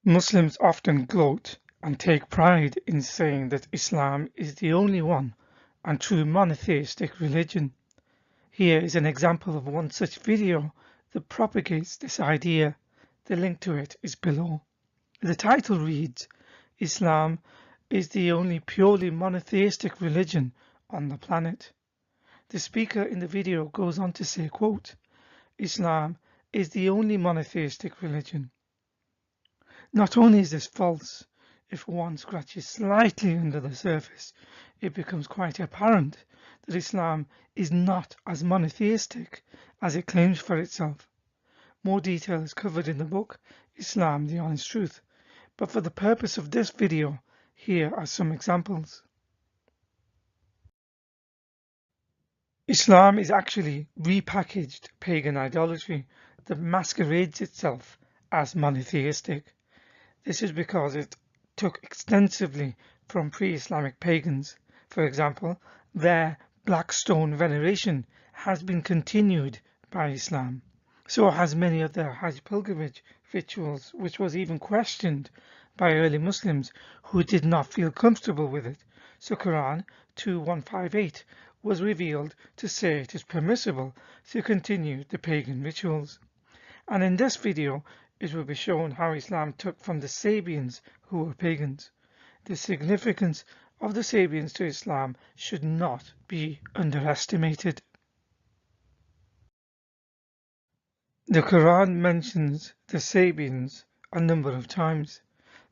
Muslims often gloat and take pride in saying that Islam is the only one and true monotheistic religion. Here is an example of one such video that propagates this idea. The link to it is below. The title reads, Islam is the only purely monotheistic religion on the planet. The speaker in the video goes on to say, quote, Islam is the only monotheistic religion. Not only is this false, if one scratches slightly under the surface, it becomes quite apparent that Islam is not as monotheistic as it claims for itself. More detail is covered in the book, Islam, the Honest Truth, but for the purpose of this video, here are some examples. Islam is actually repackaged pagan idolatry that masquerades itself as monotheistic. This is because it took extensively from pre-Islamic pagans. For example, their black stone veneration has been continued by Islam. So has many of their Hajj pilgrimage rituals, which was even questioned by early Muslims who did not feel comfortable with it. So Quran 2158 was revealed to say it is permissible to continue the pagan rituals. And in this video, it will be shown how Islam took from the Sabians, who were pagans. The significance of the Sabians to Islam should not be underestimated. The Quran mentions the Sabians a number of times.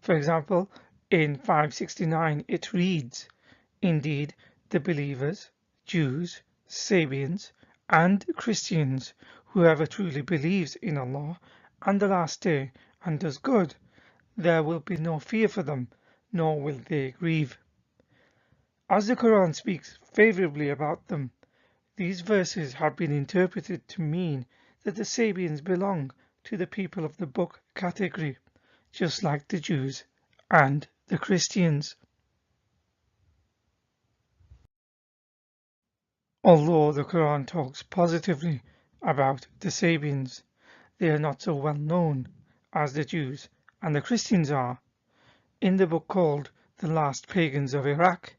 For example, in 569 it reads, Indeed, the believers, Jews, Sabians, and Christians, whoever truly believes in Allah and the last day and does good, there will be no fear for them, nor will they grieve. As the Quran speaks favorably about them, these verses have been interpreted to mean that the Sabians belong to the people of the book category, just like the Jews and the Christians. Although the Quran talks positively about the Sabians, they are not so well known as the Jews and the Christians are. In the book called The Last Pagans of Iraq,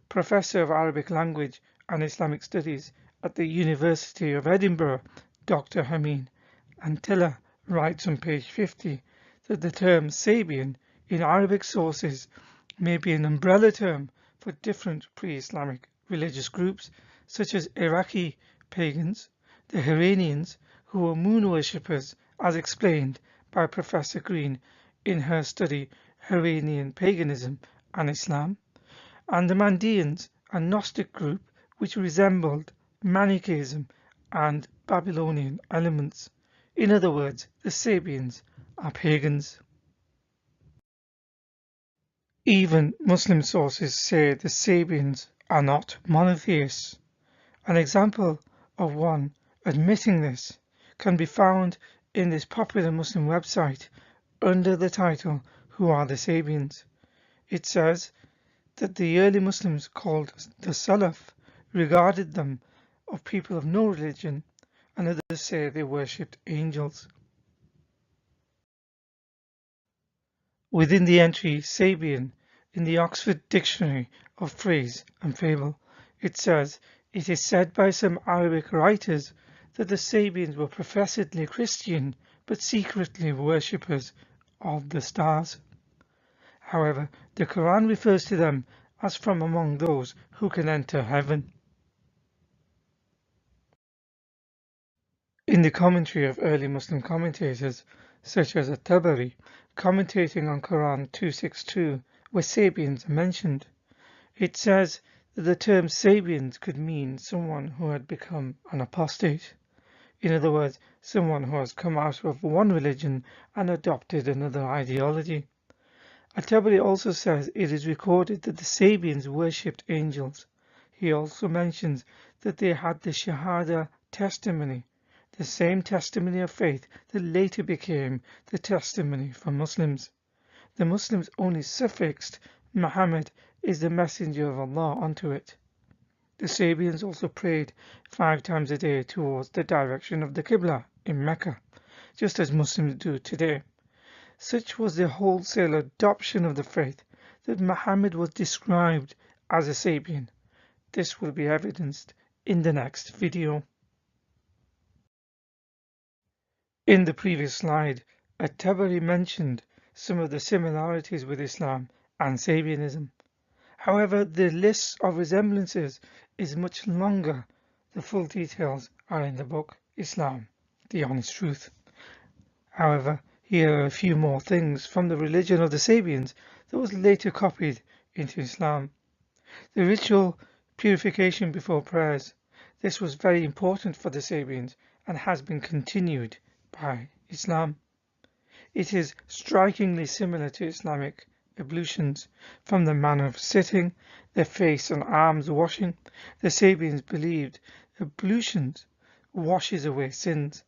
Professor of Arabic Language and Islamic Studies at the University of Edinburgh, Dr. Hameen Antilla writes on page 50 that the term Sabian in Arabic sources may be an umbrella term for different pre-Islamic religious groups such as Iraqi pagans, the Iranians who were moon worshippers as explained by Professor Green in her study Iranian Paganism and Islam, and the Mandeans, a Gnostic group which resembled Manichaeism and Babylonian elements. In other words, the Sabians are pagans. Even Muslim sources say the Sabians are not monotheists. An example of one admitting this can be found in this popular Muslim website under the title Who are the Sabians? It says that the early Muslims called the Salaf regarded them of people of no religion, and others say they worshipped angels. Within the entry Sabian in the Oxford Dictionary of Phrase and Fable, it says, it is said by some Arabic writers that the Sabians were professedly Christian but secretly worshippers of the stars. However, the Quran refers to them as from among those who can enter heaven. In the commentary of early Muslim commentators, such as At-Tabari, commentating on Quran 262, where Sabians are mentioned, it says that the term Sabians could mean someone who had become an apostate. In other words, someone who has come out of one religion and adopted another ideology. At-Tabari also says it is recorded that the Sabians worshipped angels. He also mentions that they had the Shahada testimony, the same testimony of faith that later became the testimony for Muslims. The Muslims only suffixed Muhammad is the messenger of Allah onto it. The Sabians also prayed 5 times a day towards the direction of the Qibla in Mecca, just as Muslims do today. Such was the wholesale adoption of the faith that Muhammad was described as a Sabian. This will be evidenced in the next video. In the previous slide, At-Tabari mentioned some of the similarities with Islam and Sabianism. However, the list of resemblances is much longer. The full details are in the book Islam, the Honest Truth. However, here are a few more things from the religion of the Sabians that was later copied into Islam. The ritual purification before prayers. This was very important for the Sabians and has been continued by Islam. It is strikingly similar to Islamic ablutions, from the manner of sitting, their face and arms washing. The Sabians believed ablutions washes away sins,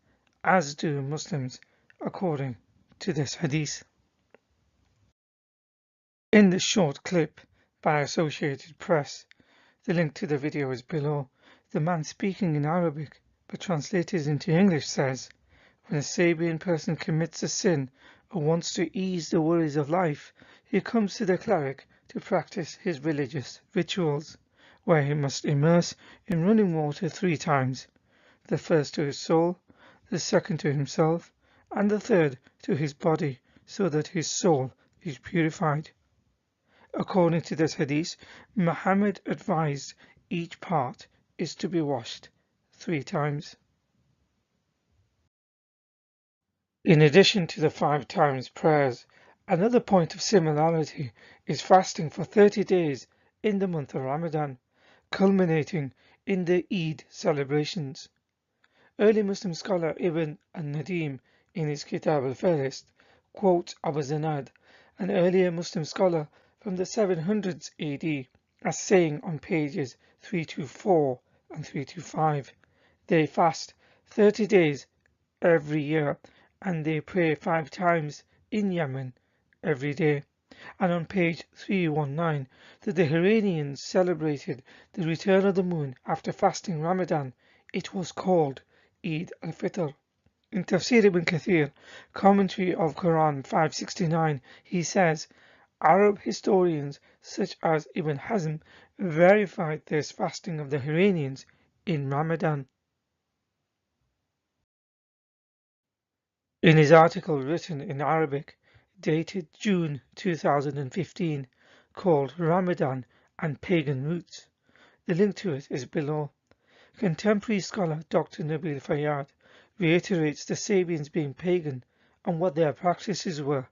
as do Muslims, according to this hadith. In this short clip by Associated Press, the link to the video is below, the man speaking in Arabic but translated into English says, when a Sabian person commits a sin or wants to ease the worries of life, he comes to the cleric to practice his religious rituals, where he must immerse in running water 3 times, the first to his soul, the second to himself, and the third to his body, so that his soul is purified. According to this hadith, Muhammad advised each part is to be washed 3 times. In addition to the 5 times prayers, another point of similarity is fasting for 30 days in the month of Ramadan, culminating in the Eid celebrations. Early Muslim scholar Ibn al-Nadim in his Kitab al-Fahrist quotes Abu Zinad, an earlier Muslim scholar from the 700s AD, as saying on pages 324 and 325, they fast 30 days every year and they pray 5 times in Yemen every day. And on page 319, that the Iranians celebrated the return of the moon after fasting Ramadan. It was called Eid al-Fitr. In Tafsir ibn Kathir, commentary of Quran 569, he says, Arab historians such as Ibn Hazm verified this fasting of the Iranians in Ramadan. In his article written in Arabic, dated June 2015, called Ramadan and Pagan Roots, the link to it is below. Contemporary scholar Dr. Nabil Fayyad reiterates the Sabians being pagan and what their practices were.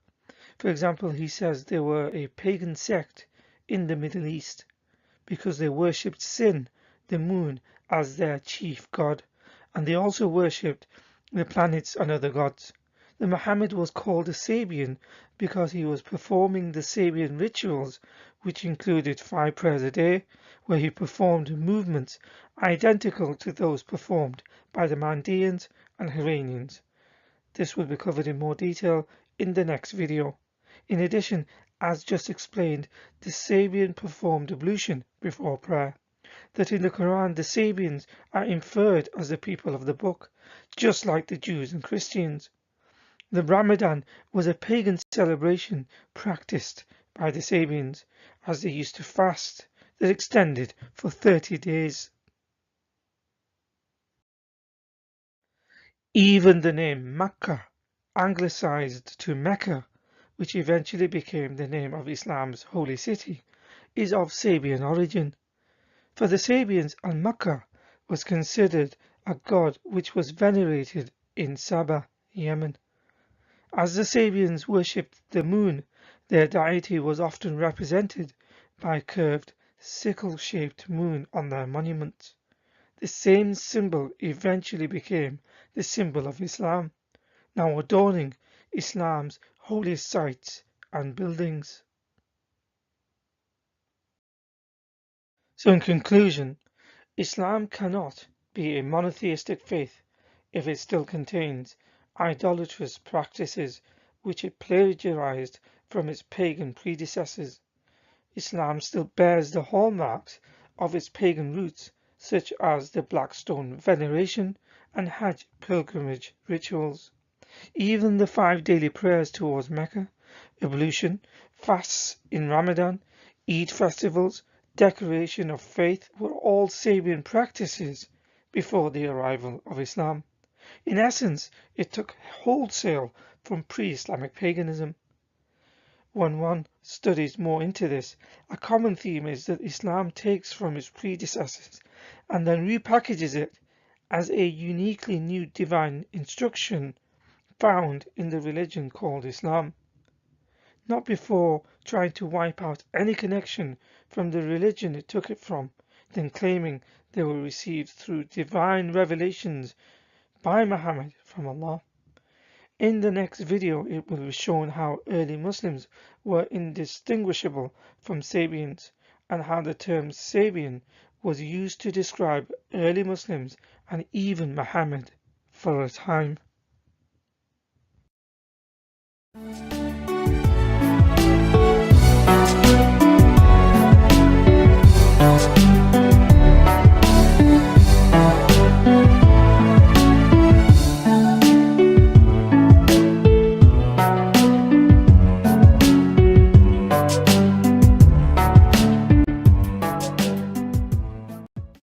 For example, he says they were a pagan sect in the Middle East because they worshipped Sin, the moon, as their chief god, and they also worshipped the planets and other gods. The Muhammad was called a Sabian because he was performing the Sabian rituals, which included 5 prayers a day, where he performed movements identical to those performed by the Mandeans and Iranians. This will be covered in more detail in the next video. In addition, as just explained, the Sabian performed ablution before prayer. That in the Quran the Sabians are inferred as the people of the book, just like the Jews and Christians. The Ramadan was a pagan celebration practiced by the Sabians, as they used to fast that extended for 30 days. Even the name Makkah, anglicized to Mecca, which eventually became the name of Islam's holy city, is of Sabian origin. For the Sabians, Al-Makkah was considered a god which was venerated in Sabah, Yemen. As the Sabians worshipped the moon, their deity was often represented by a curved, sickle-shaped moon on their monuments. The same symbol eventually became the symbol of Islam, now adorning Islam's holiest sites and buildings. So in conclusion, Islam cannot be a monotheistic faith if it still contains idolatrous practices which it plagiarized from its pagan predecessors. Islam still bears the hallmarks of its pagan roots, such as the black stone veneration and Hajj pilgrimage rituals. Even the 5 daily prayers towards Mecca, ablution, fasts in Ramadan, Eid festivals, declaration of faith were all Sabian practices before the arrival of Islam. In essence, it took wholesale from pre-Islamic paganism. When one studies more into this, a common theme is that Islam takes from its predecessors and then repackages it as a uniquely new divine instruction found in the religion called Islam, not before trying to wipe out any connection from the religion it took it from, then claiming they were received through divine revelations by Muhammad from Allah. In the next video, it will be shown how early Muslims were indistinguishable from Sabians and how the term Sabian was used to describe early Muslims and even Muhammad for a time.